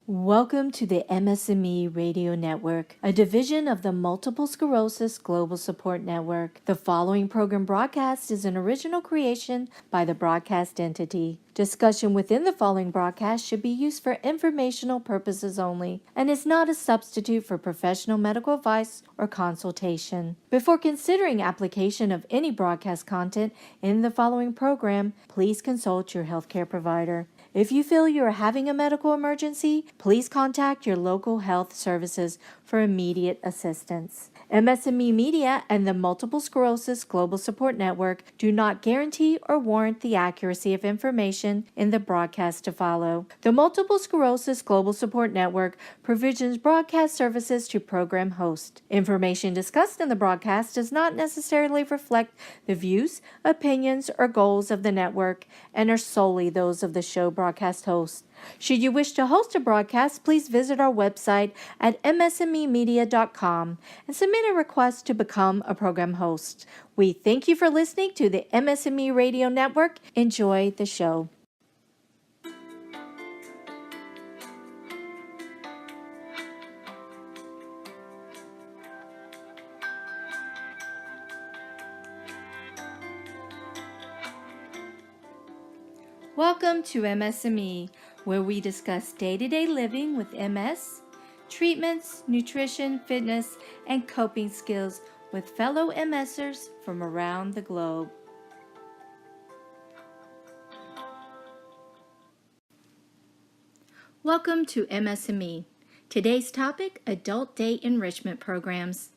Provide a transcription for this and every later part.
Welcome to the MS&Me Radio Network, a division of the Multiple Sclerosis Global Support Network. The following program broadcast is an original creation by the broadcast entity. Discussion within the following broadcast should be used for informational purposes only and is not a substitute for professional medical advice or consultation. Before considering application of any broadcast content in the following program, please consult your healthcare provider. If you feel you are having a medical emergency, please contact your local health services for immediate assistance. MS&Me Media and the Multiple Sclerosis Global Support Network do not guarantee or warrant the accuracy of information in the broadcast to follow. The Multiple Sclerosis Global Support Network provisions broadcast services to program hosts. Information discussed in the broadcast does not necessarily reflect the views, opinions, or goals of the network and are solely those of the show broadcast host. Should you wish to host a broadcast, please visit our website at msmemedia.com and submit a request to become a program host. We thank you for listening to the MS&Me Radio Network. Enjoy the show. Welcome to MS&Me, where we discuss day-to-day living with MS, treatments, nutrition, fitness, and coping skills with fellow MSers from around the globe. Welcome to MS&Me. Today's topic, Adult Day Enrichment Programs.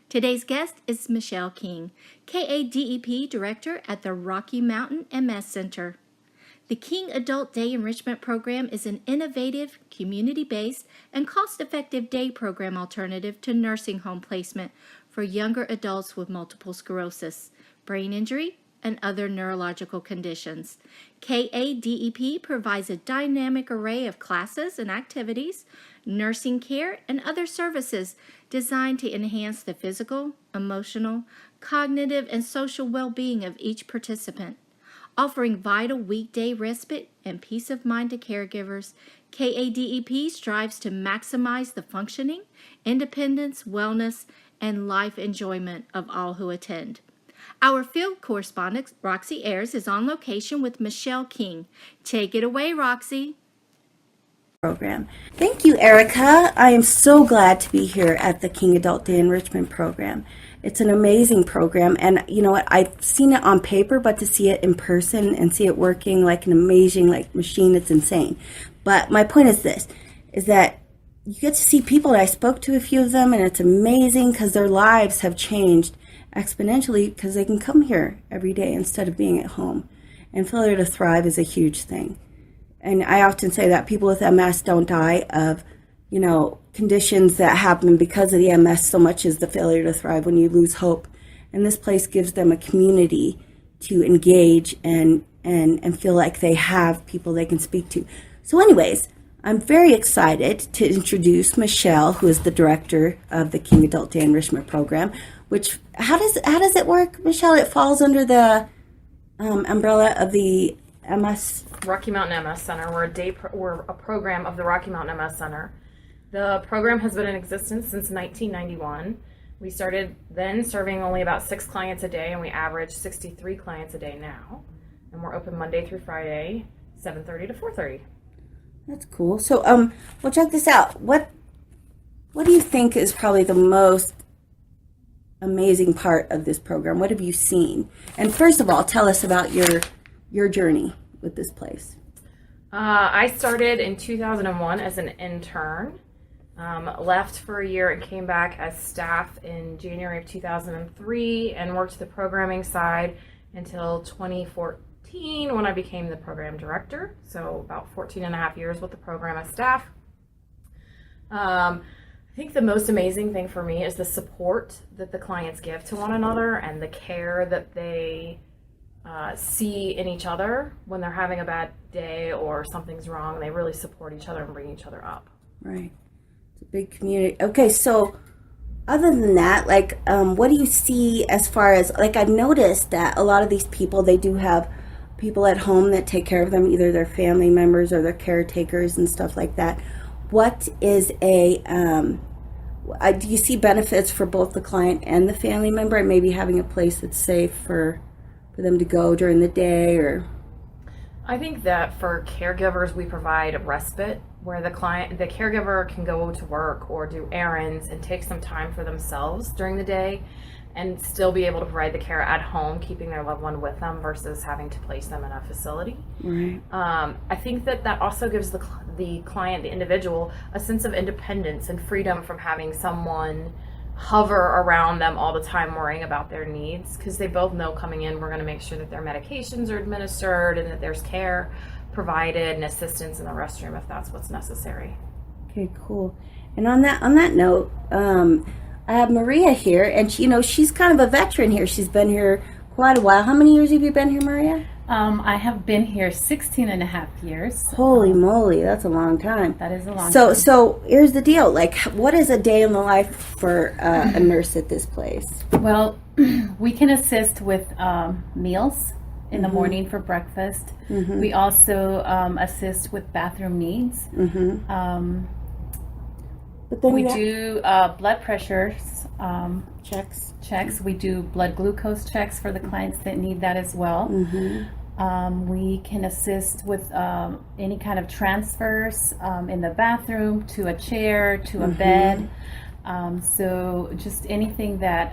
Today's guest is Michelle King, KADEP Director at the Rocky Mountain MS Center. The King Adult Day Enrichment Program is an innovative, community-based, and cost-effective day program alternative to nursing home placement for younger adults with multiple sclerosis, brain injury, and other neurological conditions. KADEP provides a dynamic array of classes and activities, nursing care, and other services designed to enhance the physical, emotional, cognitive, and social well-being of each participant. Offering vital weekday respite and peace of mind to caregivers, KADEP strives to maximize the functioning, independence, wellness, and life enjoyment of all who attend. Our field correspondent, Roxy Ayers, is on location with Michelle King. Take it away, Roxy. Program. Thank you, Erica. I am so glad to be here at the King Adult Day Enrichment Program. It's an amazing program, and you know what? I've seen it on paper, but to see it in person and see it working like an amazing machine, it's insane. But my point is this, is that you get to see people. I spoke to a few of them, and it's amazing because their lives have changed exponentially because they can come here every day instead of being at home. And failure to thrive is a huge thing. And I often say that people with MS don't die of, conditions that happen because of the MS so much as the failure to thrive when you lose hope. And this place gives them a community to engage and feel like they have people they can speak to. So anyways, I'm very excited to introduce Michelle, who is the director of the King Adult Day Enrichment Program, which, how does it work, Michelle? It falls under the umbrella of the MS Rocky Mountain MS Center. We're a program of the Rocky Mountain MS Center. The program has been in existence since 1991. We started then serving only about 6 clients a day, and we average 63 clients a day now. And we're open Monday through Friday, 7:30 to 4:30. That's cool. So, well, check this out. What do you think is probably the most amazing part of this program? What have you seen? And first of all, tell us about your journey with this place. I started in 2001 as an intern, left for a year and came back as staff in January of 2003 and worked the programming side until 2014 when I became the program director. So about 14 and a half years with the program as staff. I think the most amazing thing for me is the support that the clients give to one another and the care that they see in each other when they're having a bad day or something's wrong. They really support each other and bring each other up. Right. It's a big community. Okay, so other than that, what do you see as far as, I've noticed that a lot of these people, they do have people at home that take care of them, either their family members or their caretakers and stuff like that. what is do you see benefits for both the client and the family member, and maybe having a place that's safe for them to go during the day? Or I think that for caregivers, we provide respite where the caregiver can go to work or do errands and take some time for themselves during the day and still be able to provide the care at home, keeping their loved one with them versus having to place them in a facility. right, I think that also gives the client, the individual, a sense of independence and freedom from having someone hover around them all the time worrying about their needs, because they both know coming in we're going to make sure that their medications are administered and that there's care provided and assistance in the restroom if that's what's necessary. okay, cool. And on that note, I have Maria here, and she's kind of a veteran here. She's been here quite a while. How many years have you been here, Maria? I have been here 16 and a half years. Holy moly, that's a long time. That is a long time. So here's the deal. Like, what is a day in the life for a nurse at this place? Well, we can assist with meals in the morning for breakfast. We also assist with bathroom needs. But then We do blood pressures checks. We do blood glucose checks for the clients that need that as well. We can assist with any kind of transfers in the bathroom to a chair, to a bed. So just anything that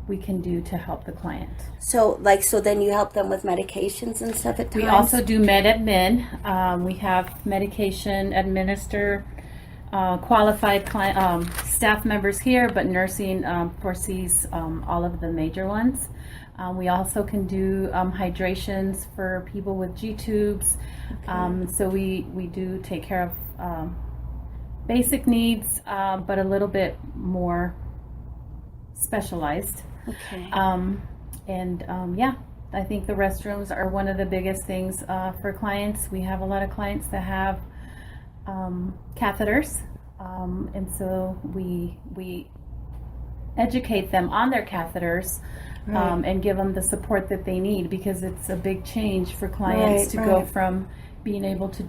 we can do to help the client. So then you help them with medications and stuff at times? We also do med-admin. We have medication administer qualified staff members here, but nursing foresees all of the major ones. We also can do hydrations for people with G-tubes. So we do take care of basic needs, but a little bit more specialized. Okay. I think the restrooms are one of the biggest things for clients. We have a lot of clients that have catheters, and so we educate them on their catheters. And give them the support that they need, because it's a big change for clients to go from being able to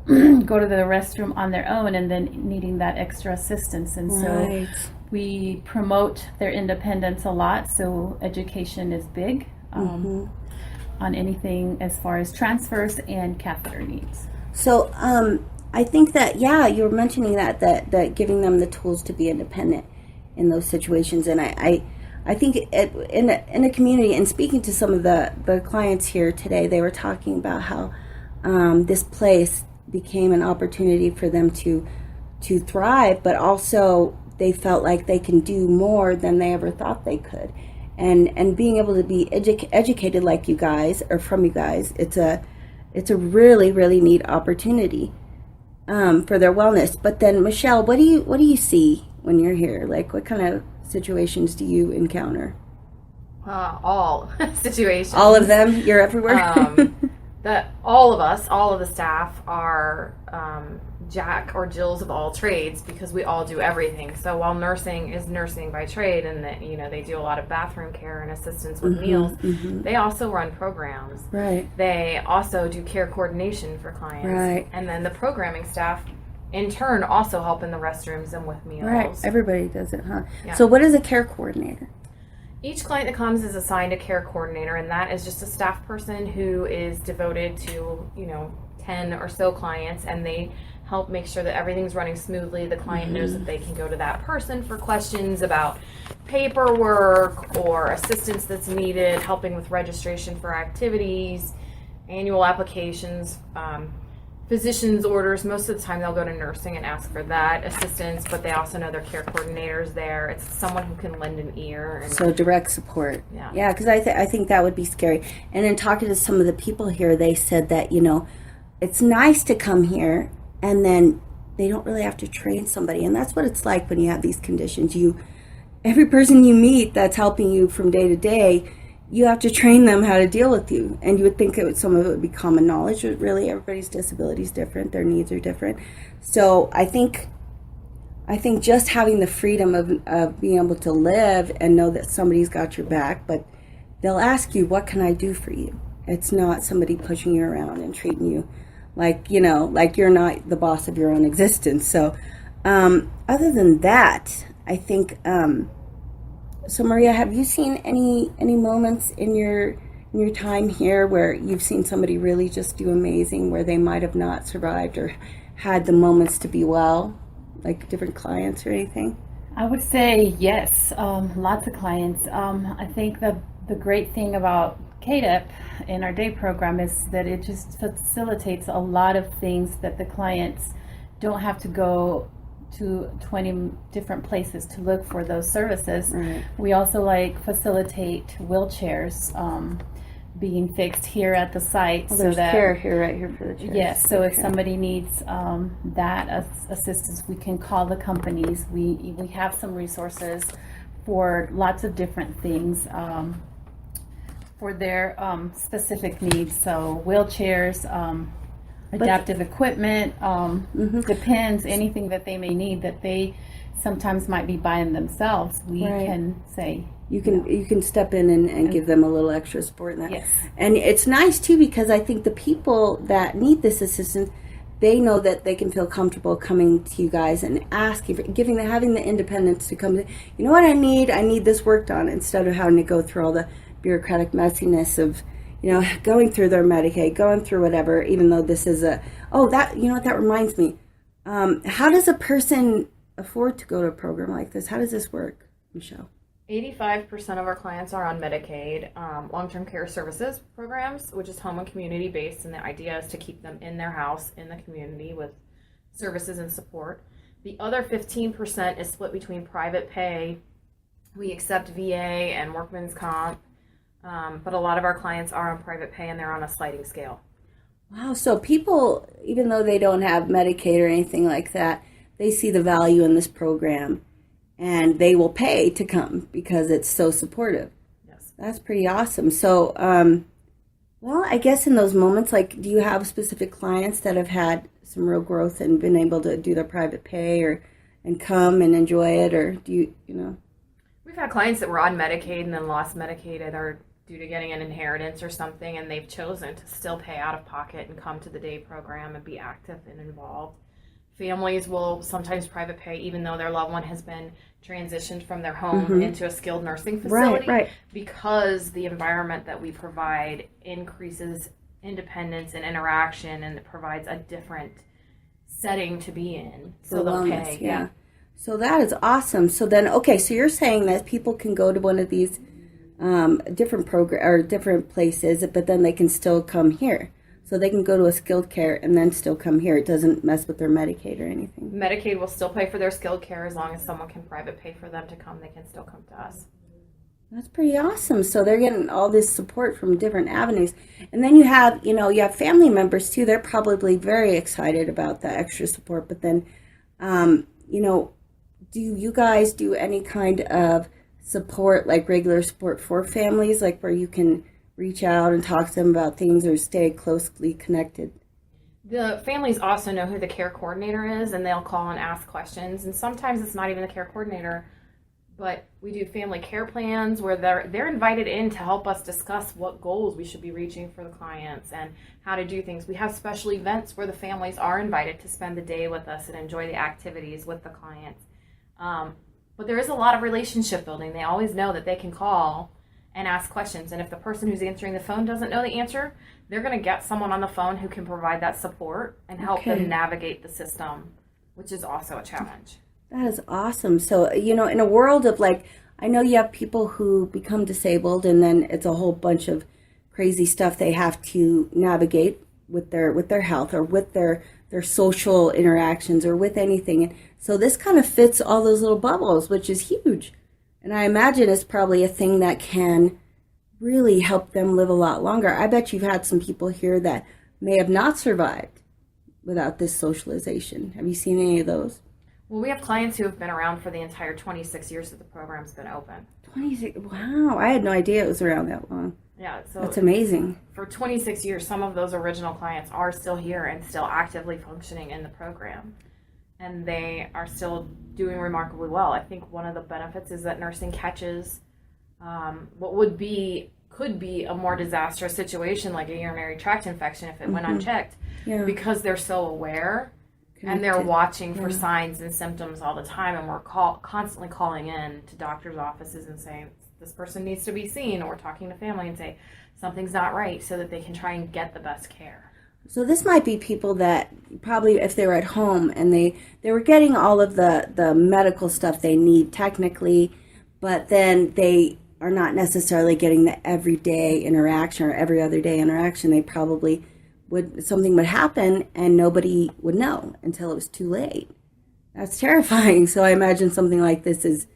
go to the restroom on their own and then needing that extra assistance. And so we promote their independence a lot. So education is big on anything as far as transfers and catheter needs. So I think that, you were mentioning that giving them the tools to be independent in those situations. And I think in a community, and speaking to some of the clients here today, they were talking about how this place became an opportunity for them to thrive, but also they felt like they can do more than they ever thought they could. And being able to be educated like you guys, or from you guys, it's a really, really neat opportunity for their wellness. But then, Michelle, what do you see when you're here? Like, what kind of situations do you encounter? All situations. All of them? You're everywhere? All of the staff are Jack or Jills of all trades, because we all do everything. So while nursing is nursing by trade, and that they do a lot of bathroom care and assistance with meals, they also run programs. Right. They also do care coordination for clients. Right. And then the programming staff in turn also help in the restrooms and with meals. Right. Everybody does it, huh? Yeah. So what is a care coordinator? Each client that comes is assigned a care coordinator, and that is just a staff person who is devoted to 10 or so clients, and they help make sure that everything's running smoothly. The client knows that they can go to that person for questions about paperwork or assistance that's needed, helping with registration for activities, annual applications, physician's orders. Most of the time they'll go to nursing and ask for that assistance, but they also know their care coordinators there. It's someone who can lend an ear. And so direct support. Yeah, because I think that would be scary. And in talking to some of the people here, they said that it's nice to come here, and then they don't really have to train somebody. And that's what it's like when you have these conditions. Every person you meet that's helping you from day to day, you have to train them how to deal with you. And you would think some of it would be common knowledge, but really everybody's disability is different. Their needs are different. So I think just having the freedom of being able to live and know that somebody's got your back, but they'll ask you, what can I do for you? It's not somebody pushing you around and treating you like, like you're not the boss of your own existence. So other than that, I think, so Maria, have you seen any moments in your time here where you've seen somebody really just do amazing, where they might have not survived or had the moments to be well, like different clients or anything? I would say yes, lots of clients. I think the great thing about KDEP in our day program is that it just facilitates a lot of things that the clients don't have to go to 20 different places to look for those services. Right. We also facilitate wheelchairs being fixed here at the site. Well, there's care here, right here for the chairs. Yes, so if somebody needs that assistance, we can call the companies. We have some resources for lots of different things for their specific needs. So wheelchairs, adaptive equipment, depends, anything that they may need that they sometimes might be buying themselves. We can say, you can step in and give them a little extra support in that. Yes. And it's nice too, because I think the people that need this assistance, they know that they can feel comfortable coming to you guys and asking for, having the independence to come. You know what I need this worked on, instead of having to go through all the bureaucratic messiness of going through their Medicaid, going through whatever. Even though this is that reminds me. How does a person afford to go to a program like this? How does this work, Michelle? 85% of our clients are on Medicaid, long-term care services programs, which is home and community based, and the idea is to keep them in their house, in the community, with services and support. The other 15% is split between private pay. We accept VA and workman's comp, but a lot of our clients are on private pay, and they're on a sliding scale. Wow, so people, even though they don't have Medicaid or anything like that, they see the value in this program, and they will pay to come because it's so supportive. Yes. That's pretty awesome. So, well, I guess in those moments, do you have specific clients that have had some real growth and been able to do their private pay and come and enjoy it, or do you? We've had clients that were on Medicaid and then lost Medicaid either due to getting an inheritance or something, and they've chosen to still pay out of pocket and come to the day program and be active and involved. Families will sometimes private pay even though their loved one has been transitioned from their home into a skilled nursing facility, right. because the environment that we provide increases independence and interaction, and it provides a different setting to be in. So they'll pay. Yeah. So that is awesome. So then, okay, so you're saying that people can go to one of these different program or different places, but then they can still come here. So they can go to a skilled care and then still come here. It doesn't mess with their Medicaid or anything. Medicaid will still pay for their skilled care as long as someone can private pay for them to come. They can still come to us. That's pretty awesome. So they're getting all this support from different avenues. And then you have family members too. They're probably very excited about the extra support. But then, do you guys do any kind of support, like regular support for families, like where you can reach out and talk to them about things or stay closely connected? The families also know who the care coordinator is, and they'll call and ask questions. And sometimes it's not even the care coordinator, but we do family care plans where they're invited in to help us discuss what goals we should be reaching for the clients and how to do things. We have special events where the families are invited to spend the day with us and enjoy the activities with the clients. But there is a lot of relationship building. They always know that they can call and ask questions. And if the person who's answering the phone doesn't know the answer, they're going to get someone on the phone who can provide that support and help them navigate the system, which is also a challenge. That is awesome. So, in a world of I know you have people who become disabled, and then it's a whole bunch of crazy stuff they have to navigate with their health or with their social interactions or with anything. And so this kind of fits all those little bubbles, which is huge. And I imagine it's probably a thing that can really help them live a lot longer. I bet you've had some people here that may have not survived without this socialization. Have you seen any of those? Well, we have clients who have been around for the entire 26 years that the program's been open. 26? Wow, I had no idea it was around that long. Yeah, so that's amazing. For 26 years, some of those original clients are still here and still actively functioning in the program. And they are still doing remarkably well. I think one of the benefits is that nursing catches what would be could be a more disastrous situation like a urinary tract infection if it went unchecked, because they're so aware and they're watching for signs and symptoms all the time, and we're constantly calling in to doctors' offices and saying this person needs to be seen, or talking to family and say something's not right, so that they can try and get the best care. So this might be people that probably, if they were at home and they were getting all of the medical stuff they need technically, but then they are not necessarily getting the everyday interaction or every other day interaction. They probably something would happen and nobody would know until it was too late. That's terrifying. So I imagine something like this is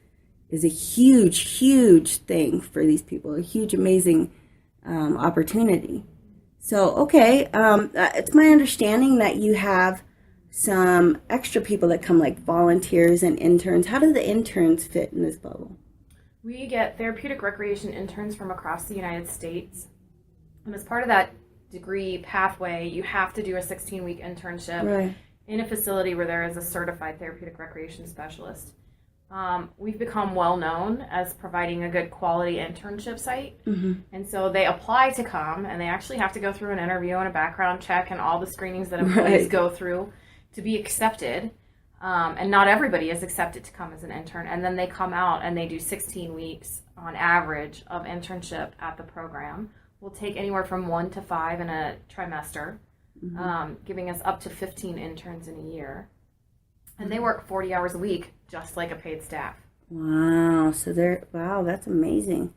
a huge thing for these people, a huge, amazing opportunity. So, okay, it's my understanding that you have some extra people that come, like volunteers and interns. How do the interns fit in this bubble? We get therapeutic recreation interns from across the United States. And as part of that degree pathway, you have to do a 16-week internship in a facility where there is a certified therapeutic recreation specialist. We've become well known as providing a good quality internship site. And so they apply to come, and they actually have to go through an interview and a background check and all the screenings that employees go through to be accepted. And not everybody is accepted to come as an intern. And then they come out and they do 16 weeks on average of internship at the program. We'll take anywhere from 1 to 5 in a trimester, giving us up to 15 interns in a year. And they work 40 hours a week, just like a paid staff. Wow. So wow, that's amazing.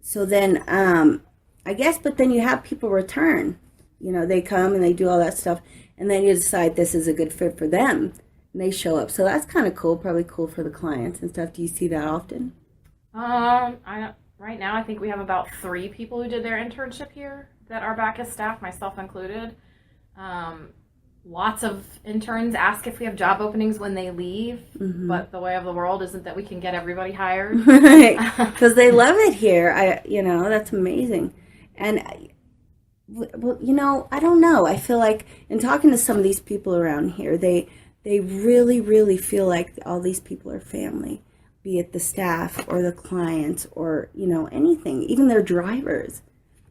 So then, I guess, but then you have people return. You know, they come and they do all that stuff, and then you decide this is a good fit for them, and they show up. So that's kind of cool, probably cool for the clients and stuff. Do you see that often? Right now, I think we have about 3 people who did their internship here that are back as staff, myself included. Lots of interns ask if we have job openings when they leave, but the way of the world isn't that we can get everybody hired. Because they love it here. That's amazing. And, well, I don't know. I feel like in talking to some of these people around here, they really, really feel like all these people are family, be it the staff or the clients or, anything, even their drivers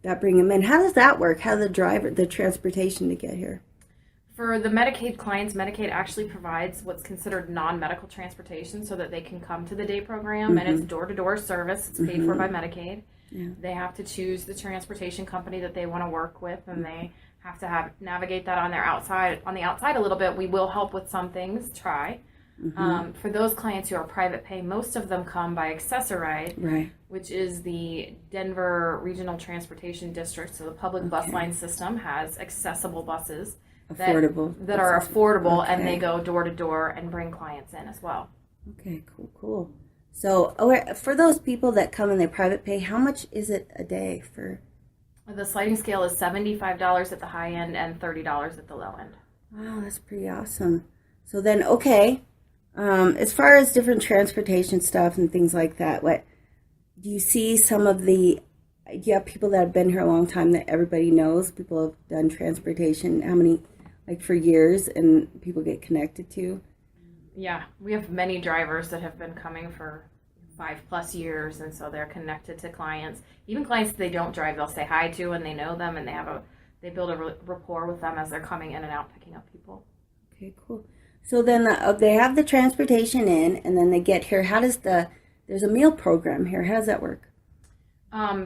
that bring them in. How does that work? How the transportation to get here? For the Medicaid clients, Medicaid actually provides what's considered non-medical transportation so that they can come to the day program, and it's door-to-door service. It's paid for by Medicaid. Yeah. They have to choose the transportation company that they want to work with, and they have to navigate that on the outside a little bit. We will help with some things, for those clients who are private pay, most of them come by Access-A-Ride, which is the Denver Regional Transportation District. So the public bus line system has accessible buses that are affordable, and they go door to door and bring clients in as well. Okay, cool. So for those people that come in their private pay, how much is it a day for? The sliding scale is $75 at the high end and $30 at the low end. Wow, that's pretty awesome. So then, as far as different transportation stuff and things like that, what do you see do you have people that have been here a long time that everybody knows? People have done transportation, how many, for years, and people get connected to? Yeah, we have many drivers that have been coming for 5+ years, and so they're connected to clients. Even clients that they don't drive, they'll say hi to, and they know them, and they build a rapport with them as they're coming in and out picking up people. Okay, cool. So then they have the transportation in, and then they get here. There's a meal program here. How does that work?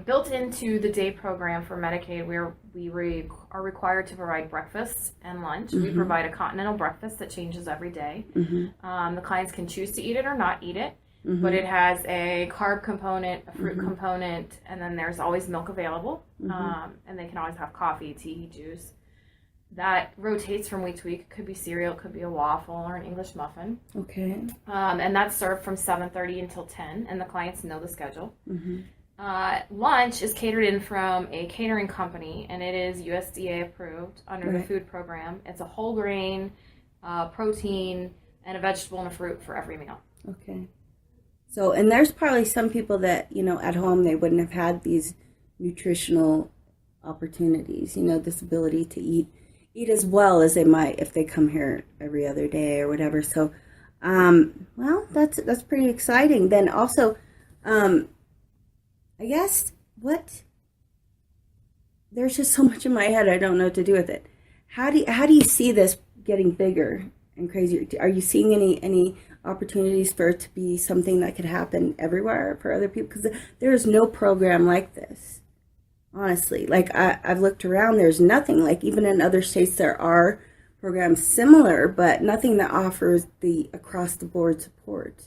Built into the day program for Medicaid, we are required to provide breakfast and lunch. We provide a continental breakfast that changes every day. The clients can choose to eat it or not eat it, but it has a carb component, a fruit component, and then there's always milk available. And they can always have coffee, tea, juice. That rotates from week to week. It could be cereal, it could be a waffle or an English muffin. Okay. And that's served from 7:30 until 10, and the clients know the schedule. Lunch is catered in from a catering company, and it is USDA approved under the food program. It's a whole grain, protein, and a vegetable and a fruit for every meal. Okay. So, and there's probably some people that, at home, they wouldn't have had these nutritional opportunities, this ability to eat as well as they might if they come here every other day or whatever. So, that's pretty exciting. Then also, I guess, what there's just so much in my head I don't know what to do with it. How do you see this getting bigger and crazier? Are you seeing any opportunities for it to be something that could happen everywhere for other people? Because there is no program like this, honestly. Like I've looked around, there's nothing. Like even in other states there are programs similar, but nothing that offers the across the board support.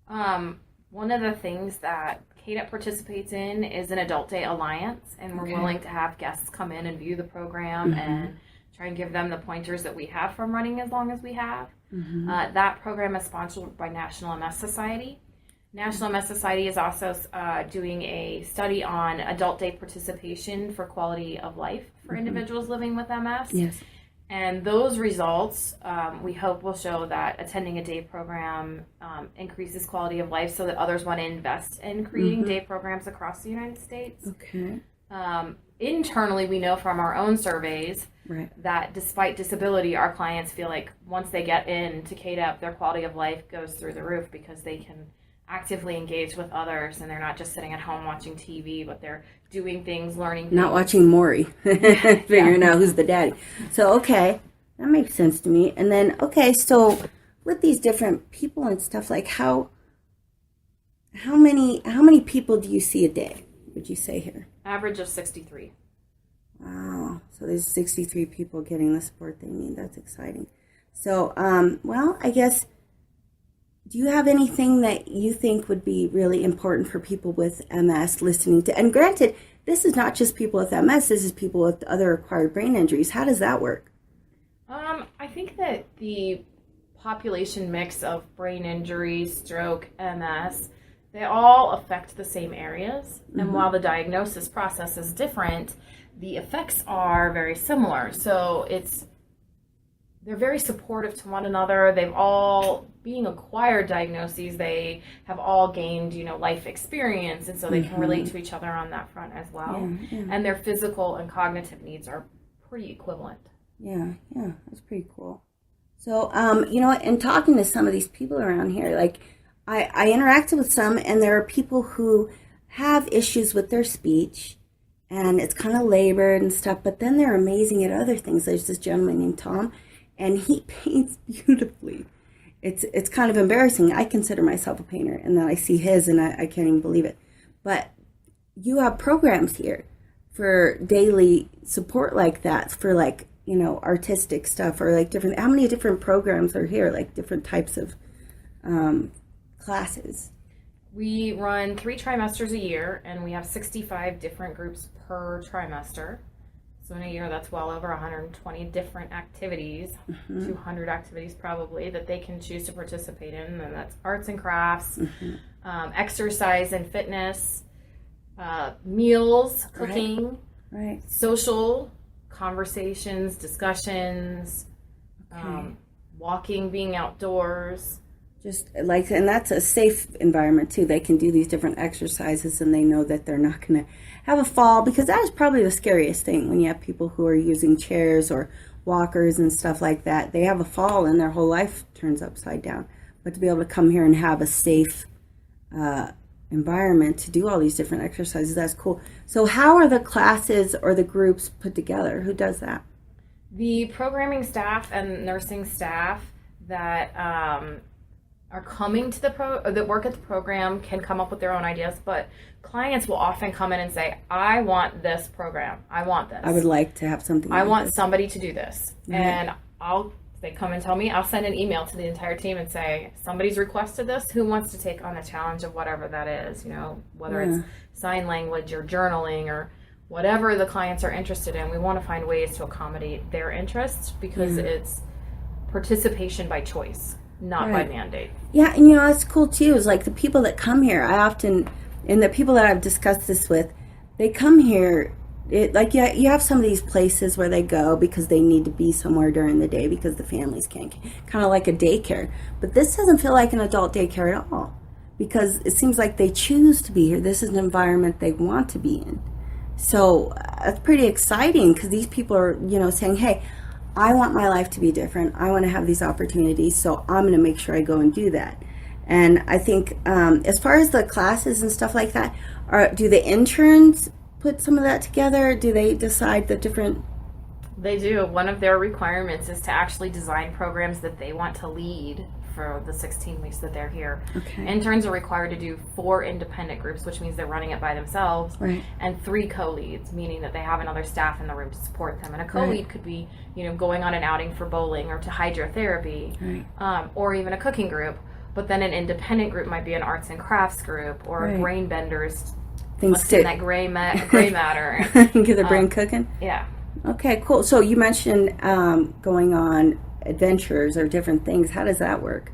One of the things that KDEP participates in is an Adult Day Alliance, and we're willing to have guests come in and view the program and try and give them the pointers that we have from running as long as we have. That program is sponsored by National MS Society. National MS Society is also doing a study on Adult Day participation for quality of life for individuals living with MS. Yes. And those results, we hope, will show that attending a day program increases quality of life so that others want to invest in creating day programs across the United States. Okay. Internally, we know from our own surveys that despite disability, our clients feel like once they get into KDEP, their quality of life goes through the roof because they can actively engage with others and they're not just sitting at home watching TV, but they're doing things, learning things. Not watching Maury, figuring out who's the daddy. So, okay, that makes sense to me. And then, okay, so with these different people and stuff, like how many people do you see a day, would you say here? Average of 63. Wow, so there's 63 people getting the support they need. That's exciting. So, well, I guess, do you have anything that you think would be really important for people with MS listening to? And granted, this is not just people with MS, this is people with other acquired brain injuries. How does that work? I think that the population mix of brain injury, stroke, MS, they all affect the same areas. And while the diagnosis process is different, the effects are very similar. So they're very supportive to one another. They've all, being acquired diagnoses, they have all gained, life experience, and so they can relate to each other on that front as well. And their physical and cognitive needs are pretty equivalent. Yeah, that's pretty cool. So, in talking to some of these people around here, like I interacted with some, and there are people who have issues with their speech, and it's kind of labored and stuff, but then they're amazing at other things. There's this gentleman named Tom, and he paints beautifully. It's kind of embarrassing. I consider myself a painter, and then I see his, and I can't even believe it. But you have programs here for daily support like that, for like, artistic stuff, or like how many different programs are here, like different types of classes? We run 3 trimesters a year, and we have 65 different groups per trimester. So in a year, that's well over 120 different activities, 200 activities probably, that they can choose to participate in. And that's arts and crafts, exercise and fitness, meals, cooking, social conversations, discussions, walking, being outdoors. Just like, and that's a safe environment too. They can do these different exercises and they know that they're not going to have a fall, because that is probably the scariest thing when you have people who are using chairs or walkers and stuff like that. They have a fall and their whole life turns upside down. But to be able to come here and have a safe environment to do all these different exercises, that's cool. So how are the classes or the groups put together? Who does that? The programming staff and nursing staff that are coming to that work at the program can come up with their own ideas, but clients will often come in and say, I want this program. I want this. I would like to have something. I want somebody to do this. And they come and tell me, I'll send an email to the entire team and say, somebody's requested this. Who wants to take on the challenge of whatever that is? Whether it's sign language or journaling or whatever the clients are interested in. We want to find ways to accommodate their interests, because it's participation by choice, not by mandate. Yeah, and that's cool too, is like the people that come here, and the people that I've discussed this with, they come here, you have some of these places where they go because they need to be somewhere during the day because the families can't, kind of like a daycare. But this doesn't feel like an adult daycare at all, because it seems like they choose to be here. This is an environment they want to be in. So that's pretty exciting, because these people are, saying, hey, I want my life to be different. I want to have these opportunities, so I'm going to make sure I go and do that. And I think as far as the classes and stuff like that, do the interns put some of that together? Do they decide the different? They do. One of their requirements is to actually design programs that they want to lead for the 16 weeks that they're here. Okay. Interns are required to do 4 independent groups, which means they're running it by themselves, Right. and 3 co-leads, meaning that they have another staff in the room to support them. And a co-lead could be, going on an outing for bowling or to hydrotherapy, or even a cooking group. But then an independent group might be an arts and crafts group or a brain benders. Things stick that gray matter. Get their brain cooking. Yeah. Okay, cool. So you mentioned going on adventures or different things. How does that work?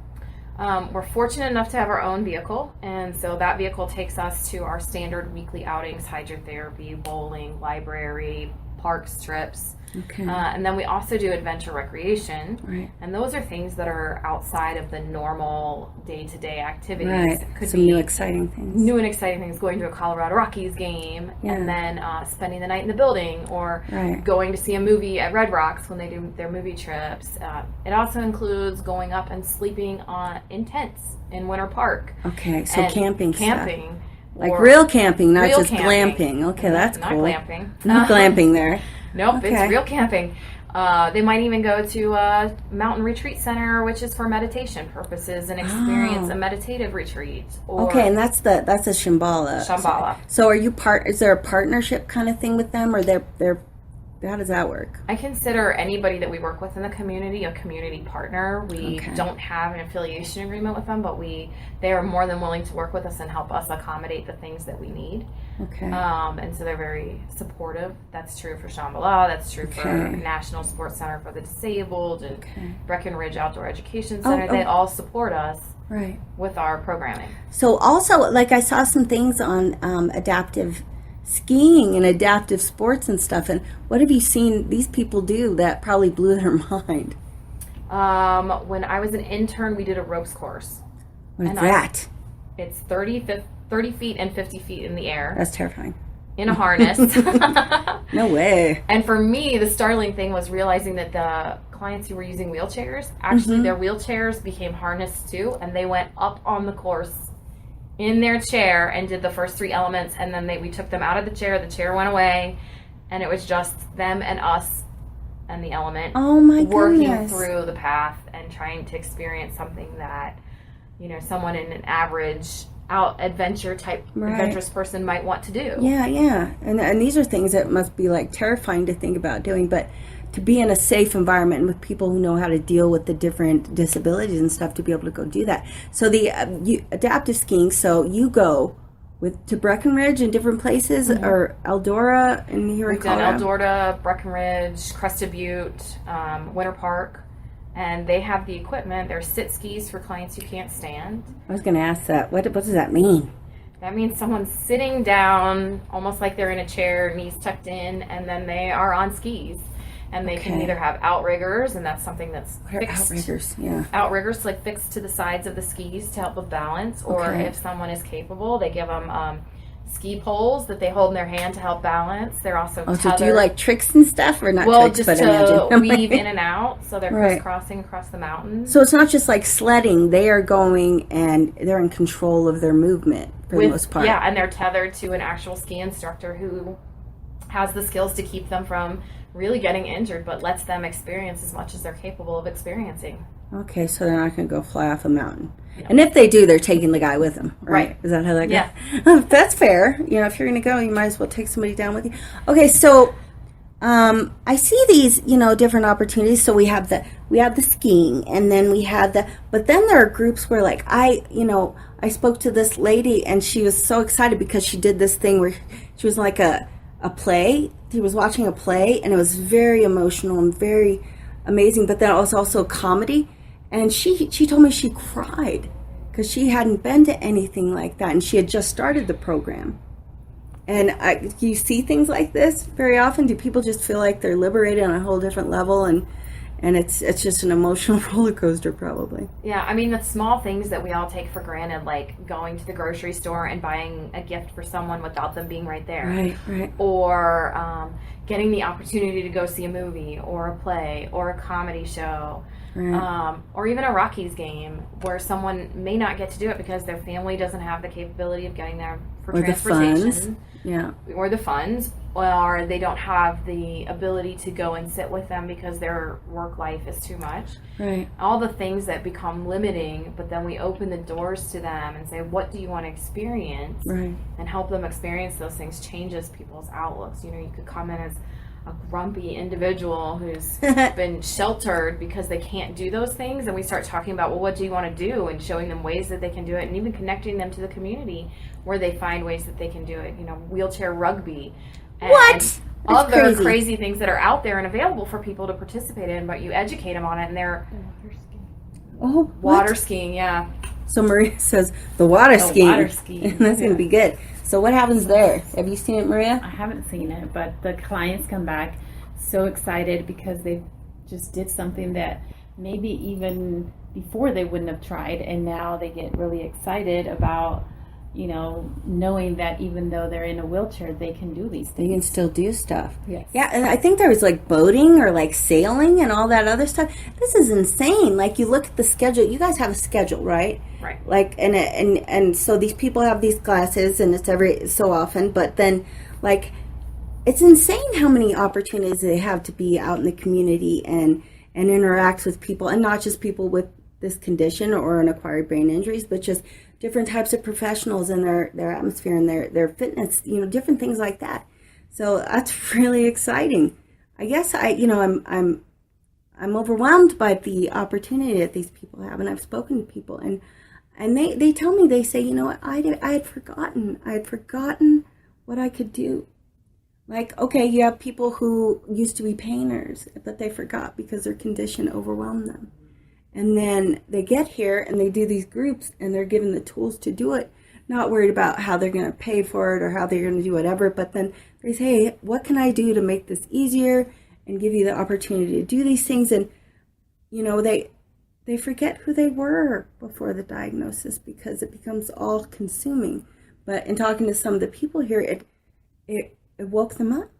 We're fortunate enough to have our own vehicle, and so that vehicle takes us to our standard weekly outings: hydrotherapy, bowling, library, park trips. Okay. And then we also do adventure recreation, Right. and those are things that are outside of the normal day-to-day activities. Right. It could Some be new exciting things. new and exciting things, going to a Colorado Rockies game, and then spending the night in the building, or going to see a movie at Red Rocks when they do their movie trips. It also includes going up and sleeping in tents in Winter Park. Okay, so And camping. Like or real camping, not real just camping. glamping. Okay, that's not cool. glamping. No glamping there. Nope, Okay. It's real camping. They might even go to a mountain retreat center, which is for meditation purposes, and experience a meditative retreat. Or Okay, and that's a Shambhala. Shambhala. So are you is there a partnership kind of thing with them, or they're how does that work? I consider anybody that we work with in the community a community partner. We don't have an affiliation agreement with them, but they are more than willing to work with us and help us accommodate the things that we need. Okay. And so they're very supportive. That's true for Shambhala. That's true for National Sports Center for the Disabled and Breckenridge Outdoor Education Center. They all support us with our programming. So also, like I saw some things on adaptive skiing and adaptive sports and stuff. And what have you seen these people do that probably blew their mind? When I was an intern, we did a ropes course. What is that? It's 30 feet and 50 feet in the air. That's terrifying. In a harness. No way. And for me, the startling thing was realizing that the clients who were using wheelchairs, actually their wheelchairs became harnessed too, and they went up on the course in their chair and did the first 3 elements, and then we took them out of the chair went away, and it was just them and us and the element working through the path and trying to experience something that someone in an average adventurous person might want to do. Yeah. And these are things that must be like terrifying to think about doing, but to be in a safe environment with people who know how to deal with the different disabilities and stuff, to be able to go do that. So the adaptive skiing, so you go to Breckenridge and different places, or Eldora and here in Colorado? We've done Eldora, Breckenridge, Crested Butte, Winter Park, and they have the equipment. There's sit skis for clients who can't stand. I was going to ask that. What does that mean? That means someone's sitting down, almost like they're in a chair, knees tucked in, and then they are on skis. And they can either have outriggers, and that's something that's fixed. Outriggers, yeah. Outriggers, like fixed to the sides of the skis to help with balance. Or if someone is capable, they give them ski poles that they hold in their hand to help balance. They're also tethered. So do you like tricks and stuff, or not tricks, just but to weave in and out, so they're crisscrossing across the mountains. So it's not just like sledding. They are going and they're in control of their movement for the most part. Yeah, and they're tethered to an actual ski instructor who has the skills to keep them from really getting injured, but lets them experience as much as they're capable of experiencing. Okay, so they're not going to go fly off a mountain. Yeah. And if they do, they're taking the guy with them, right? Is that how that goes? Yeah. That's fair. If you're going to go, you might as well take somebody down with you. Okay, so I see these, different opportunities. So we have the skiing, and then we have but then there are groups where I spoke to this lady, and she was so excited because she did this thing where she was like a play. He was watching a play, and it was very emotional and very amazing, but then it was also a comedy. And she told me she cried because she hadn't been to anything like that, and she had just started the program. And do you see things like this very often? Do people just feel like they're liberated on a whole different level, and it's just an emotional roller coaster, probably? Yeah, I mean, the small things that we all take for granted, like going to the grocery store and buying a gift for someone without them being right there. Right. Or getting the opportunity to go see a movie or a play or a comedy show. Right. Or even a Rockies game where someone may not get to do it because their family doesn't have the capability of getting there for or transportation. The funds. Yeah. Or the funds, or they don't have the ability to go and sit with them because their work life is too much. Right. All the things that become limiting, but then we open the doors to them and say, what do you want to experience? Right. And help them experience those things changes people's outlooks. You know, you could come in as a grumpy individual who's been sheltered because they can't do those things, and we start talking about, well, what do you want to do, and showing them ways that they can do it, and even connecting them to the community where they find ways that they can do it. You know, wheelchair rugby and What? other crazy things that are out there and available for people to participate in, but you educate them on it, and they're Oh, water skiing. Yeah. So Maria says the water skiing. Water skiing. That's going to be good. So what happens there? Have you seen it, Maria? I haven't seen it, but the clients come back so excited because they just did something that maybe even before they wouldn't have tried, and now they get really excited about, you know, knowing that even though they're in a wheelchair, they can do these They things. can still do stuff. Yes. Yeah, and I think there was like boating or like sailing and all that other stuff. This is insane. Like you look at the schedule. You guys have a schedule, right? Right. Like and so these people have these classes, and it's every so often. But then, like, it's insane how many opportunities they have to be out in the community and interact with people, and not just people with this condition or an acquired brain injuries, but just different types of professionals in their atmosphere and their fitness, you know, different things like that. So that's really exciting. I guess I'm overwhelmed by the opportunity that these people have, and I've spoken to people, and they tell me, they say, you know what, I had forgotten what I could do. Like, okay, you have people who used to be painters, but they forgot because their condition overwhelmed them. And then they get here and they do these groups and they're given the tools to do it, not worried about how they're going to pay for it or how they're going to do whatever. But then they say, hey, what can I do to make this easier and give you the opportunity to do these things? And, you know, they forget who they were before the diagnosis because it becomes all consuming. But in talking to some of the people here, it woke them up.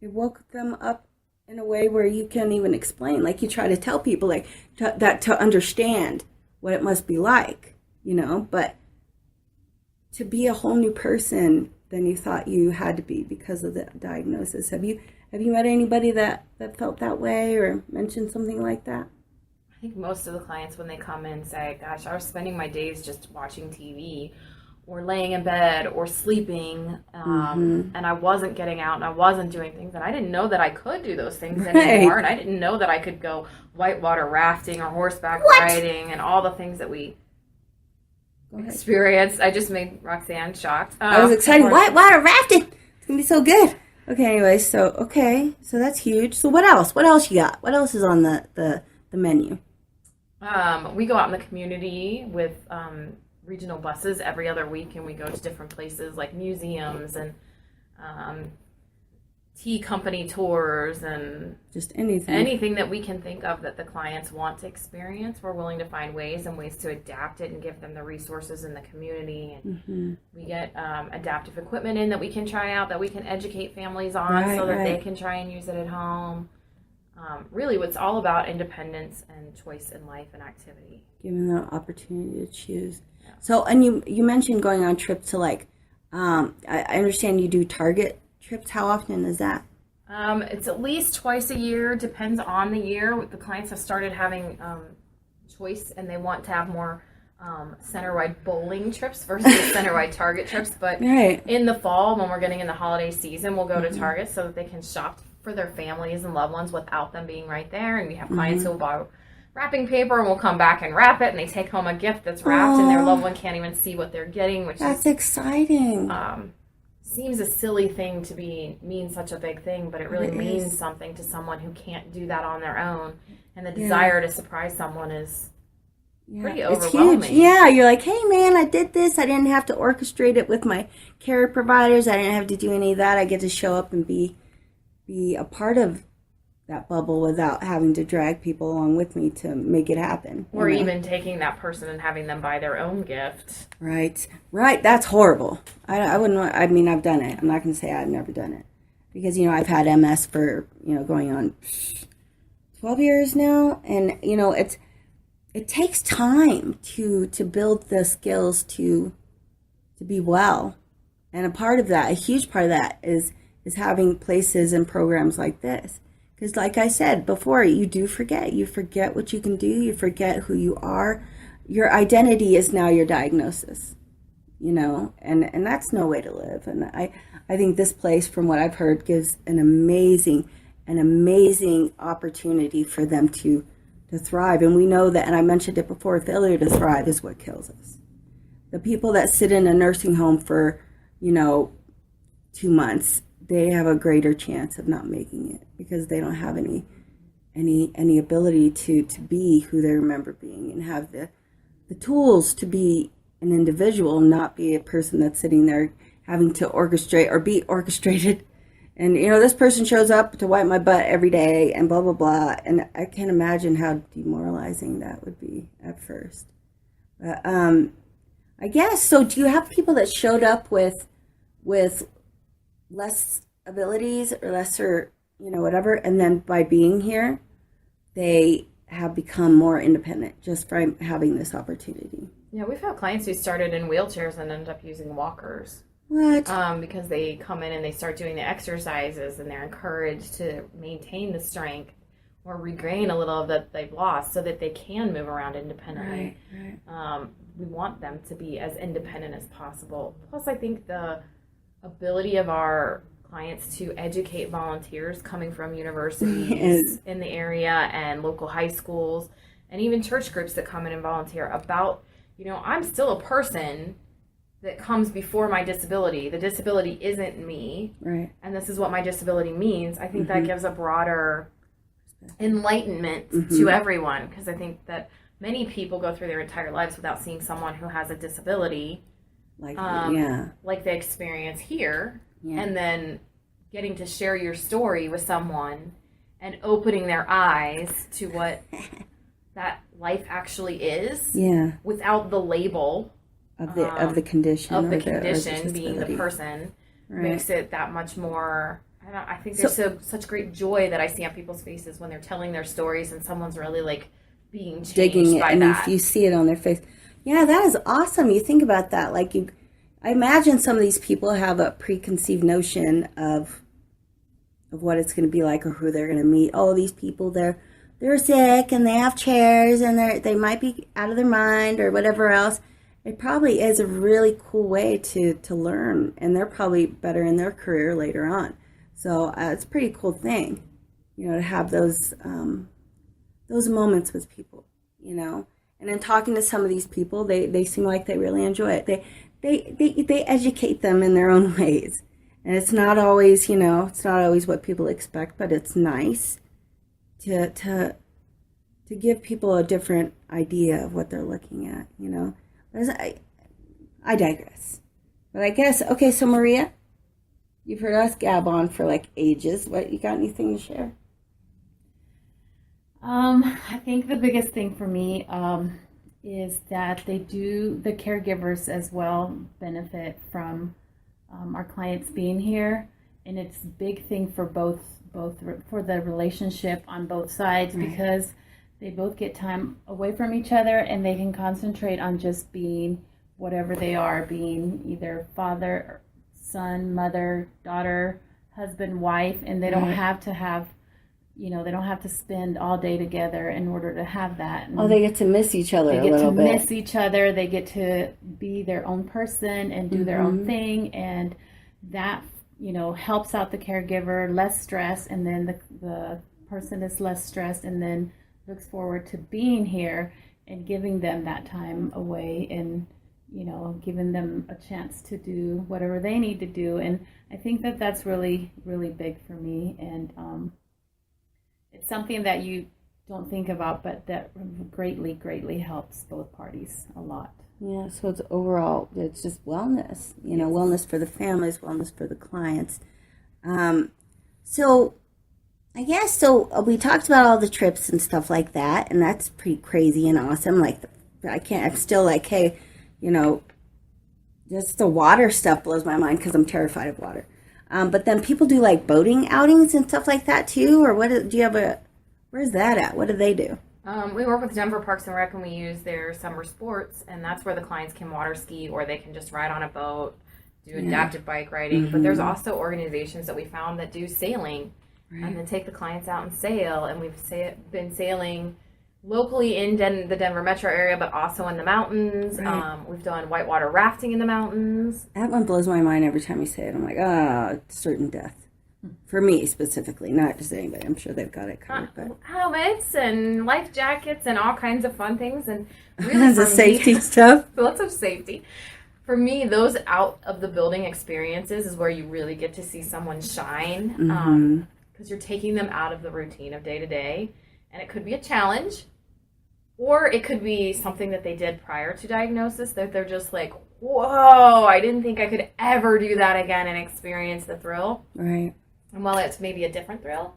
It woke them up in a way where you can't even explain. Like you try to tell people like that to understand what it must be like, you know, but to be a whole new person than you thought you had to be because of the diagnosis. Have you met anybody that felt that way or mentioned something like that? I think most of the clients, when they come in, say, gosh, I was spending my days just watching TV or laying in bed or sleeping, and I wasn't getting out and I wasn't doing things, and I didn't know that I could do those things anymore, and I didn't know that I could go whitewater rafting or horseback riding and all the things that we experienced. I just made Roxanne shocked. I was excited. Whitewater rafting! It's going to be so good. Okay, anyway, so that's huge. So what else? What else you got? What else is on the menu? We go out in the community with regional buses every other week, and we go to different places like museums and tea company tours and just anything that we can think of that the clients want to experience. We're willing to find ways to adapt it and give them the resources in the community. And we get adaptive equipment in that we can try out, that we can educate families on, so that they can try and use it at home. Really, it's all about independence and choice in life and activity. Given the opportunity to choose. So, and you mentioned going on trips to like, I understand you do Target trips. How often is that? It's at least twice a year, depends on the year. The clients have started having choice, and they want to have more center-wide bowling trips versus center-wide Target trips. But in the fall, when we're getting in the holiday season, we'll go to Target so that they can shop for their families and loved ones without them being right there. And we have clients who will buy wrapping paper and we'll come back and wrap it, and they take home a gift that's wrapped and their loved one can't even see what they're getting, which is exciting. Seems a silly thing to mean such a big thing, but it really means something to someone who can't do that on their own. And the desire to surprise someone is pretty overwhelming. It's huge. Yeah, you're like, hey man, I did this. I didn't have to orchestrate it with my care providers. I didn't have to do any of that. I get to show up and be a part of that bubble without having to drag people along with me to make it happen. Or even taking that person and having them buy their own gift. Right. That's horrible. I wouldn't want, I mean, I've done it. I'm not going to say I've never done it. Because, I've had MS for, going on 12 years now. And, it takes time to build the skills to be well. And a part of that, a huge part of that is having places and programs like this. Because like I said before, you do forget. You forget what you can do. You forget who you are. Your identity is now your diagnosis, and that's no way to live. And I think this place, from what I've heard, gives an amazing opportunity for them to thrive. And we know that, and I mentioned it before, failure to thrive is what kills us. The people that sit in a nursing home for 2 months, they have a greater chance of not making it because they don't have any ability to be who they remember being and have the tools to be an individual, not be a person that's sitting there having to orchestrate or be orchestrated. And this person shows up to wipe my butt every day and blah blah blah, and I can't imagine how demoralizing that would be at first. But I guess so. Do you have people that showed up with less abilities or lesser, whatever, and then by being here, they have become more independent just from having this opportunity? Yeah, we've had clients who started in wheelchairs and ended up using walkers. What? Because they come in and they start doing the exercises and they're encouraged to maintain the strength or regain a little of that they've lost so that they can move around independently. Right. We want them to be as independent as possible. Plus, I think the ability of our clients to educate volunteers coming from universities in the area and local high schools and even church groups that come in and volunteer about, I'm still a person that comes before my disability. The disability isn't me. Right. And this is what my disability means. I think that gives a broader enlightenment to everyone, because I think that many people go through their entire lives without seeing someone who has a disability like they experience here, and then getting to share your story with someone and opening their eyes to what that life actually is without the label of the condition of the condition being the person makes it that much more. I think there's such great joy that I see on people's faces when they're telling their stories and someone's really like being changed digging it, by and that. you see it on their face. Yeah, that is awesome. You think about that, I imagine some of these people have a preconceived notion of what it's going to be like or who they're going to meet. Oh, these people, they're sick and they have chairs and they might be out of their mind or whatever else. It probably is a really cool way to learn, and they're probably better in their career later on. So it's a pretty cool thing, to have those moments with people, And in talking to some of these people, they seem like they really enjoy it. They educate them in their own ways, and it's not always, it's not always what people expect, but it's nice to give people a different idea of what they're looking at, I digress. But I guess, okay, so Maria, you've heard us gab on for ages. What, you got anything to share? I think the biggest thing for me is that the caregivers as well benefit from our clients being here, and it's a big thing for both for the relationship on both sides, because they both get time away from each other and they can concentrate on just being whatever they are, being either father, son, mother, daughter, husband, wife, and they don't have to have, they don't have to spend all day together in order to have that. And they get to miss each other a little bit. They get to miss each other. They get to be their own person and do their own thing, and that, helps out the caregiver, less stress, and then the person is less stressed and then looks forward to being here and giving them that time away and, giving them a chance to do whatever they need to do. And I think that that's really, really big for me. And it's something that you don't think about, but that greatly, greatly helps both parties a lot. Yeah, so it's overall, it's just wellness, wellness for the families, wellness for the clients. So I guess, we talked about all the trips and stuff like that, and that's pretty crazy and awesome. I'm still hey, just the water stuff blows my mind because I'm terrified of water. But then people do boating outings and stuff like that too, or where's that at? What do they do? We work with Denver Parks and Rec, and we use their summer sports, and that's where the clients can water ski or they can just ride on a boat. do adaptive bike riding, but there's also organizations that we found that do sailing and then take the clients out and sail. And we've been sailing locally in the Denver metro area, but also in the mountains. We've done whitewater rafting in the mountains. That one blows my mind every time you say it. I'm like, certain death. For me specifically, not just anybody. I'm sure they've got it covered. But helmets and life jackets and all kinds of fun things. And really the safety stuff. Lots of safety. For me, those out of the building experiences is where you really get to see someone shine, because you're taking them out of the routine of day to day. And it could be a challenge, or it could be something that they did prior to diagnosis that they're just like, whoa, I didn't think I could ever do that again and experience the thrill. Right. And while it's maybe a different thrill,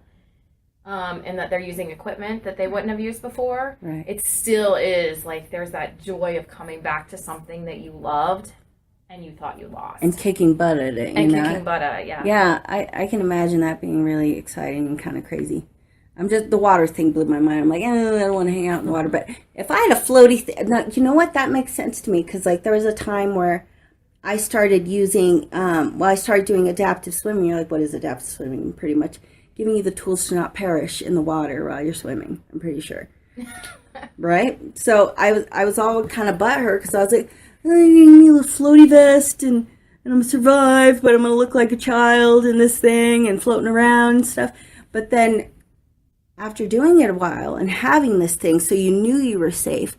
and that they're using equipment that they wouldn't have used before, it still is like there's that joy of coming back to something that you loved and you thought you lost. And kicking butt at it. Kicking butt at it, yeah. Yeah, I can imagine that being really exciting and kind of crazy. The water thing blew my mind. I'm like, I don't want to hang out in the water. But if I had a floaty thing, you know what? That makes sense to me. Because like there was a time where I started using, I started doing adaptive swimming. You're like, what is adaptive swimming? Pretty much giving you the tools to not perish in the water while you're swimming, I'm pretty sure. Right? So I was all kind of butthurt because I was like, you need a little floaty vest and I'm going to survive, but I'm going to look like a child in this thing and floating around and stuff. But then after doing it a while and having this thing so you knew you were safe,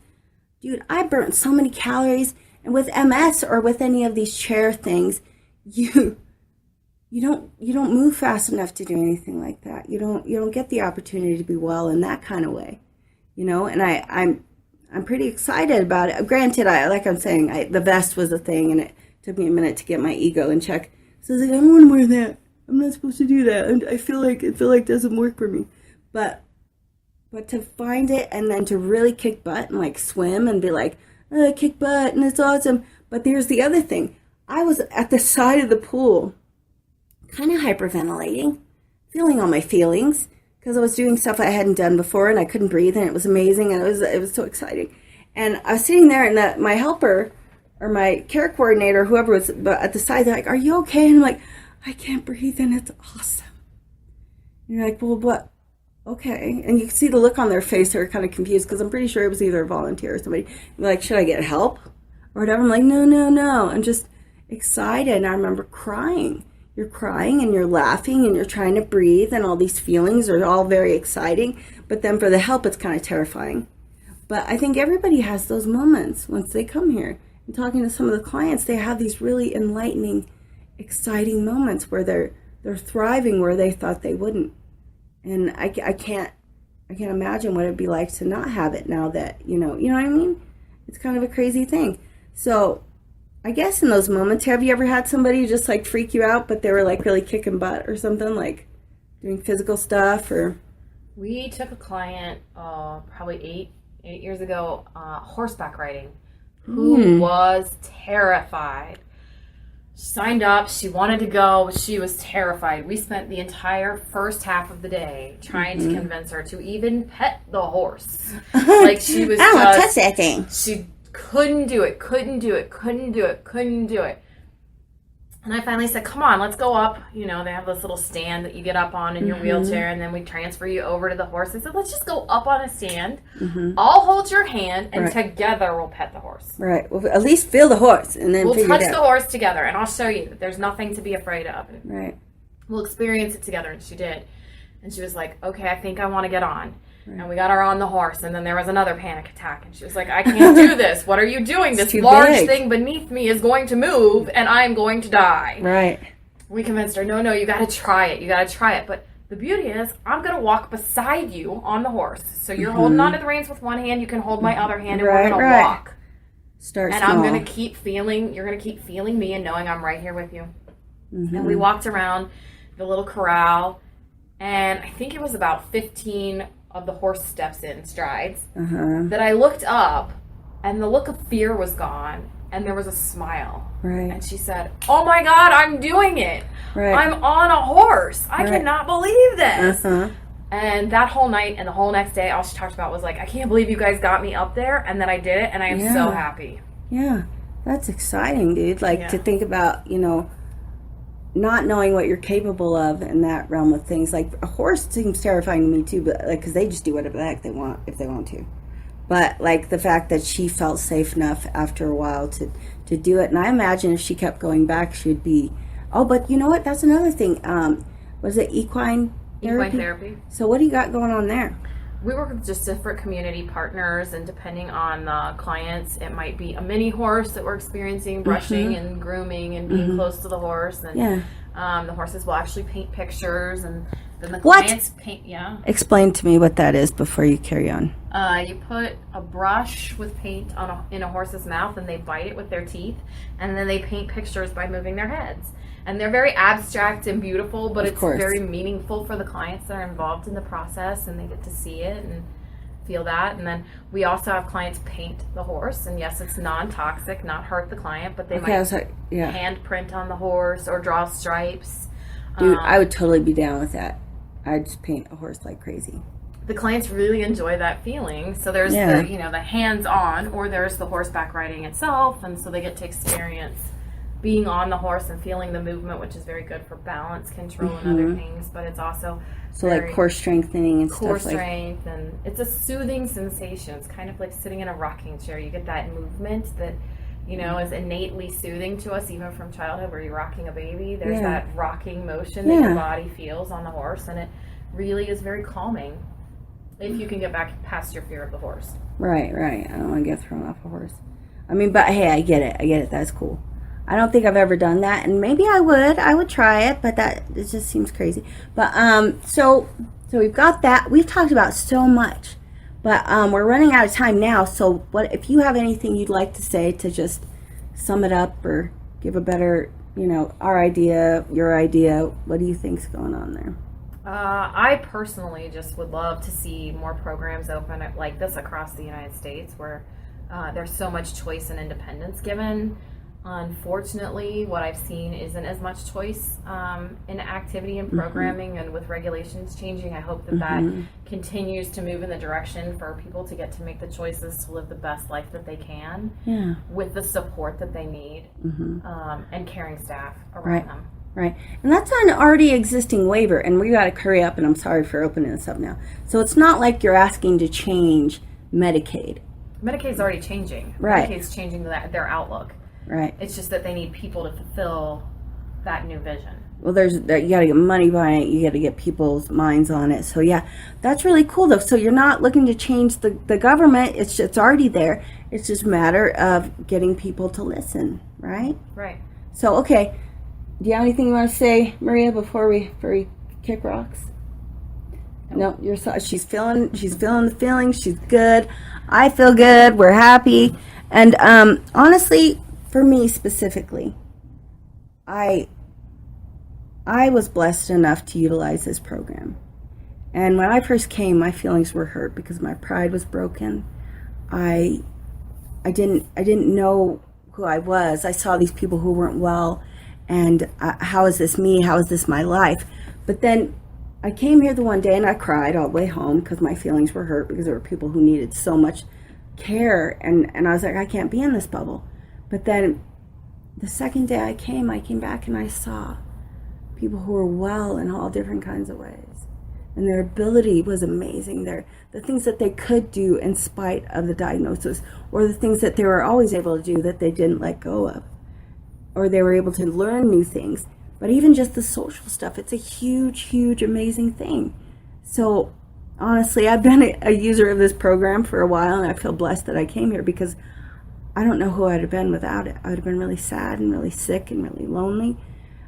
dude, I burnt so many calories. And with MS or with any of these chair things, you don't move fast enough to do anything like that. You don't get the opportunity to be well in that kind of way, And I'm pretty excited about it. Granted, the vest was a thing, and it took me a minute to get my ego in check. So I was like, I don't want to wear that. I'm not supposed to do that. And I feel like it doesn't work for me. But to find it and then to really kick butt and like swim and be like, kick butt and it's awesome. But there's the other thing. I was at the side of the pool, kind of hyperventilating, feeling all my feelings because I was doing stuff I hadn't done before and I couldn't breathe and it was amazing and it was so exciting. And I was sitting there and my helper or my care coordinator, whoever was at the side, they're like, "Are you okay?" And I'm like, "I can't breathe and it's awesome." And you're like, "Well, what?" Okay. And you can see the look on their face. They're kind of confused because I'm pretty sure it was either a volunteer or somebody. They're like, "Should I get help?" Or whatever. I'm like, no. I'm just excited. And I remember crying. You're crying and you're laughing and you're trying to breathe and all these feelings are all very exciting. But then for the help, it's kind of terrifying. But I think everybody has those moments once they come here. And talking to some of the clients, they have these really enlightening, exciting moments where they're thriving where they thought they wouldn't. And I can't imagine what it'd be like to not have it now that, you know what I mean? It's kind of a crazy thing. So I guess in those moments, have you ever had somebody just like freak you out, but they were like really kicking butt or something, like doing physical stuff or? We took a client probably eight years ago, horseback riding, who was terrified. She signed up, she wanted to go, but she was terrified. We spent the entire first half of the day trying to convince her to even pet the horse. Like she was I don't want to touch that thing. She couldn't do it. And I finally said, "Come on, let's go up." They have this little stand that you get up on in your wheelchair, and then we transfer you over to the horse. I said, "Let's just go up on a stand. I'll hold your hand, and together we'll pet the horse." Right. Well, at least feel the horse, and then we'll touch the horse together, and I'll show you that there's nothing to be afraid of. Right. We'll experience it together, and she did. And she was like, "Okay, I think I want to get on." Right. And we got her on the horse, and then there was another panic attack, and she was like, "I can't do this. What are you doing? This large thing beneath me is going to move, and I'm going to die." Right. We convinced her, no, you got to try it. But the beauty is, I'm going to walk beside you on the horse. So you're holding onto the reins with one hand, you can hold my other hand, and we're going to walk. Start and small. I'm going to keep feeling, you're going to keep feeling me and knowing I'm right here with you. And we walked around the little corral, and I think it was about 15 of the horse steps in strides that I looked up, and the look of fear was gone, and there was a smile. Right. And she said, "Oh my God, I'm doing it. Right. I'm on a horse. I cannot believe this." And that whole night and the whole next day, all she talked about was like, "I can't believe you guys got me up there and that I did it, and I am so happy." Yeah. That's exciting, dude. Like, to think about, not knowing what you're capable of in that realm of things. Like, a horse seems terrifying to me too, but like, because they just do whatever the heck they want if they want to. But like the fact that she felt safe enough after a while to do it, and I imagine if she kept going back, she'd be. Oh, but you know what? That's another thing. Was it equine therapy? So what do you got going on there? We work with just different community partners, and depending on the clients, it might be a mini horse that we're experiencing, brushing and grooming and being close to the horse. And the horses will actually paint pictures, and then the clients paint. Yeah. Explain to me what that is before you carry on. You put a brush with paint in a horse's mouth, and they bite it with their teeth, and then they paint pictures by moving their heads. And they're very abstract and beautiful, but it's very meaningful for the clients that are involved in the process, and they get to see it and feel that. And then we also have clients paint the horse, and yes, it's non-toxic, not hurt the client, but they might hand print on the horse or draw stripes. Dude, I would totally be down with that. I'd just paint a horse like crazy. The clients really enjoy that feeling. So there's the hands-on, or there's the horseback riding itself, and so they get to experience being on the horse and feeling the movement, which is very good for balance control and other things, but it's also like core strengthening and core stuff strength, and it's a soothing sensation. It's kind of like sitting in a rocking chair. You get that movement that is innately soothing to us, even from childhood, where you're rocking a baby. There's that rocking motion that your body feels on the horse, and it really is very calming if you can get back past your fear of the horse. Right. I don't want to get thrown off a horse. I mean, but hey, I get it. That's cool. I don't think I've ever done that, and maybe I would try it, but it just seems crazy. But so we've got that. We've talked about so much, but we're running out of time now. So what if you have anything you'd like to say to just sum it up or give a better, our idea, your idea? What do you think's going on there? I personally just would love to see more programs open like this across the United States, where there's so much choice and independence given. Unfortunately, what I've seen isn't as much choice in activity and programming, and with regulations changing, I hope that continues to move in the direction for people to get to make the choices to live the best life that they can with the support that they need and caring staff around them. Right. And that's an already existing waiver, and we got to hurry up, and I'm sorry for opening this up now. So it's not like you're asking to change Medicaid. Medicaid's already changing. Right. Medicaid's changing their outlook. Right. It's just that they need people to fulfill that new vision. Well, you got to get money behind it. You got to get people's minds on it. So yeah, that's really cool though. So you're not looking to change the government. It's already there. It's just a matter of getting people to listen, right? Right. So okay, do you have anything you want to say, Maria, before we kick rocks? No, she's feeling the feelings. She's good. I feel good. We're happy. And honestly, for me specifically, I was blessed enough to utilize this program. And when I first came, my feelings were hurt because my pride was broken. I didn't know who I was. I saw these people who weren't well, and how is this me? How is this my life? But then I came here the one day and I cried all the way home because my feelings were hurt because there were people who needed so much care, and I was like, I can't be in this bubble. But then the second day I came back and I saw people who were well in all different kinds of ways, and their ability was amazing. The things that they could do in spite of the diagnosis, or the things that they were always able to do that they didn't let go of, or they were able to learn new things. But even just the social stuff, it's a huge, amazing thing. So honestly, I've been a user of this program for a while, and I feel blessed that I came here because I don't know who I'd have been without it. I would have been really sad and really sick and really lonely.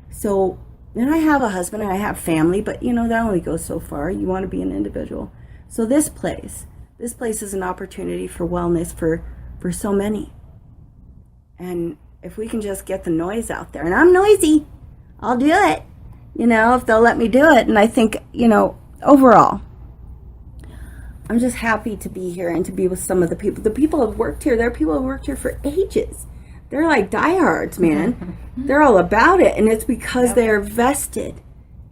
So, and I have a husband and I have family, but that only goes so far. You want to be an individual. So this place is an opportunity for wellness for so many. And if we can just get the noise out there, and I'm noisy, I'll do it, if they'll let me do it. And I think, overall, I'm just happy to be here and to be with some of the people. The people who have worked here, there are people who have worked here for ages. They're like diehards, man. They're all about it, and it's because they're vested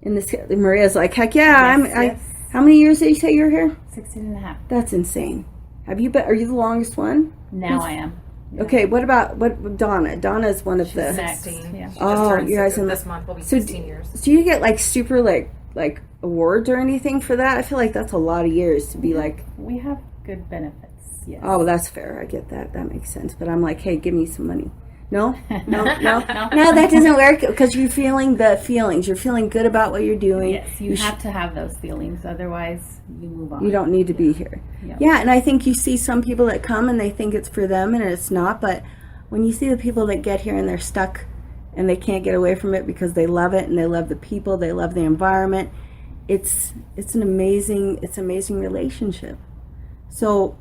in this. Maria's like, heck yeah, yes. How many years did you say you're here? 16 and a half. That's insane. Are you the longest one? Now I am. Okay, what Donna? Donna is one of the. Next, 16. yeah. She just Oh, turned you guys in this the- month will be So 16 years. Do you get like super like awards or anything for that? I feel like that's a lot of years to be like. We have good benefits. Yes. Oh, that's fair. I get that. That makes sense. But I'm like, hey, give me some money. No, that doesn't work because you're feeling the feelings. You're feeling good about what you're doing. Yes, you have to have those feelings, otherwise you move on. You don't need to be here. Yeah, and I think you see some people that come and they think it's for them and it's not. But when you see the people that get here and they're stuck and they can't get away from it because they love it and they love the people, they love the environment, it's an amazing relationship. So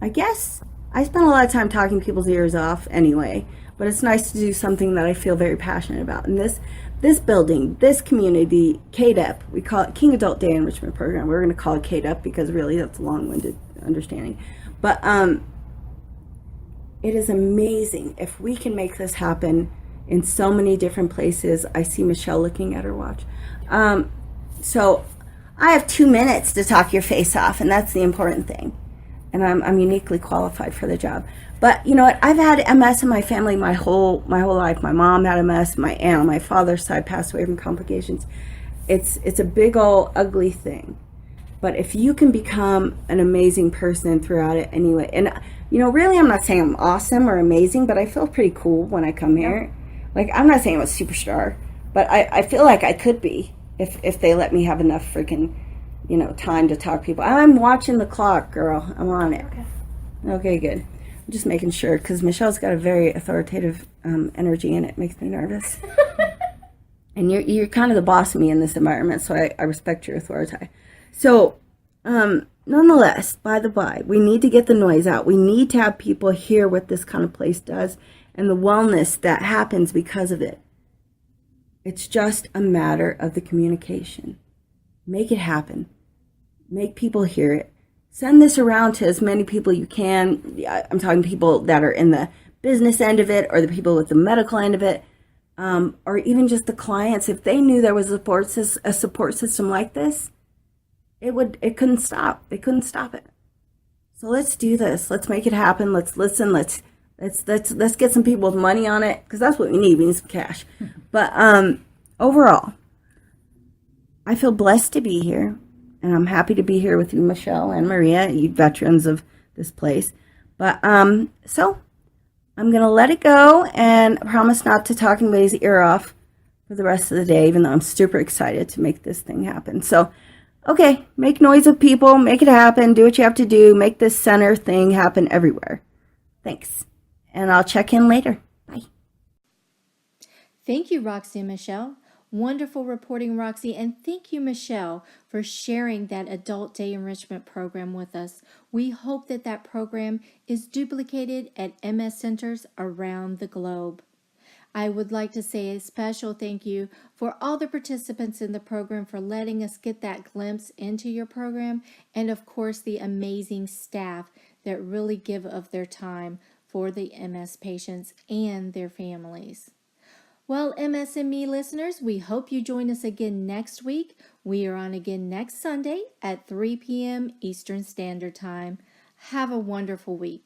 I guess I spend a lot of time talking people's ears off anyway, but it's nice to do something that I feel very passionate about. And this building, this community, KDEP, we call it King Adult Day Enrichment Program. We're going to call it KDEP because really that's a long-winded understanding. But it is amazing if we can make this happen in so many different places. I see Michelle looking at her watch. So I have 2 minutes to talk your face off, and that's the important thing. And I'm uniquely qualified for the job. But you know what? I've had MS in my family my whole life. My mom had MS. My aunt on my father's side passed away from complications. It's a big old ugly thing. But if you can become an amazing person throughout it anyway, and you know, really, I'm not saying I'm awesome or amazing, but I feel pretty cool when I come here. Like, I'm not saying I'm a superstar, but I feel like I could be if they let me have enough freaking, you know, time to talk to people. I'm watching the clock, girl. I'm on it. Okay, good. I'm just making sure because Michelle's got a very authoritative energy and it makes me nervous. And you're kind of the boss of me in this environment, so I respect your authority. So, nonetheless, by the by, we need to get the noise out. We need to have people hear what this kind of place does and the wellness that happens because of it. It's just a matter of the communication. Make it happen. Make people hear it. Send this around to as many people you can. I'm talking people that are in the business end of it or the people with the medical end of it, or even just the clients. If they knew there was a support system like this, it couldn't stop. They couldn't stop it. So let's do this. Let's make it happen. Let's listen. Let's get some people with money on it because that's what we need. We need some cash. But overall, I feel blessed to be here. And I'm happy to be here with you, Michelle and Maria, you veterans of this place. But so I'm going to let it go and promise not to talk anybody's ear off for the rest of the day, even though I'm super excited to make this thing happen. So, okay, make noise with people, make it happen, do what you have to do, make this center thing happen everywhere. Thanks. And I'll check in later. Bye. Thank you, Roxy and Michelle. Wonderful reporting, Roxy, and thank you, Michelle, for sharing that Adult Day Enrichment program with us. We hope that that program is duplicated at MS centers around the globe. I would like to say a special thank you for all the participants in the program for letting us get that glimpse into your program, and of course the amazing staff that really give of their time for the MS patients and their families. Well, MS&Me listeners, we hope you join us again next week. We are on again next Sunday at 3 p.m. Eastern Standard Time. Have a wonderful week.